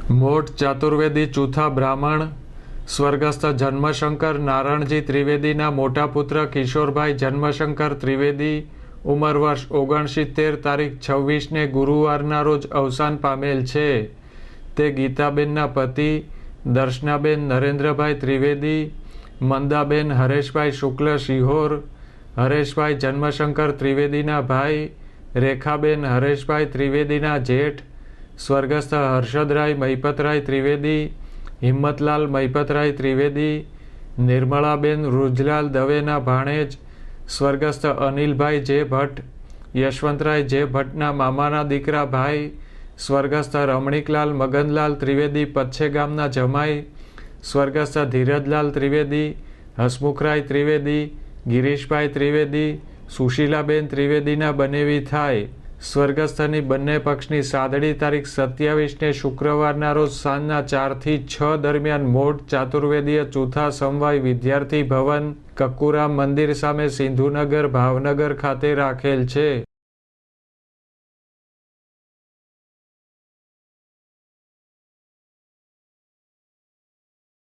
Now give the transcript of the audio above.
મોટ ચાતુર્વેદી ચૂથા બ્રાહ્મણ સ્વર્ગસ્થ જન્મશંકર નારણજી ત્રિવેદીના મોટા પુત્ર કિશોરભાઈ જન્મશંકર ત્રિવેદી ઉંમર વર્ષ 69 તારીખ 26ને ગુરુવારના રોજ અવસાન પામેલ છે. તે ગીતાબેનના પતિ દર્શનાબેન નરેન્દ્રભાઈ ત્રિવેદી, મંદાબેન હરેશભાઈ શુક્લ શિહોર, હરેશભાઈ જન્મશંકર ત્રિવેદીના ભાઈ, રેખાબેન હરેશભાઈ ત્રિવેદીના જેઠ, સ્વર્ગસ્થ હર્ષદરાય મહિપતરાય ત્રિવેદી, હિંમતલાલ મહિપતરાય ત્રિવેદી, નિર્મળાબેન રૂજલાલ દવેના ભાણેજ, સ્વર્ગસ્થ અનિલભાઈ જે ભટ્ટ, યશવંતરાય જે ભટ્ટના મામાના દીકરા ભાઈ, સ્વર્ગસ્થ રમણીકલાલ મગનલાલ ત્રિવેદી પચ્છે ગામના જમાઈ, સ્વર્ગસ્થ ધીરજલાલ ત્રિવેદી, હસમુખરાય ત્રિવેદી, ગિરીશભાઈ ત્રિવેદી, સુશીલાબેન ત્રિવેદીના બનેવી થાય. સ્વર્ગસ્થની બંને પક્ષની સાદડી તારીખ 27ને શુક્રવારના રોજ સાંજના 4 થી 6 દરમિયાન મોટ ચાતુર્વેદીય ચૂથા સમવાય વિદ્યાર્થી ભવન કક્કુરામ મંદિર સામે સિંધુનગર ભાવનગર ખાતે રાખેલ છે.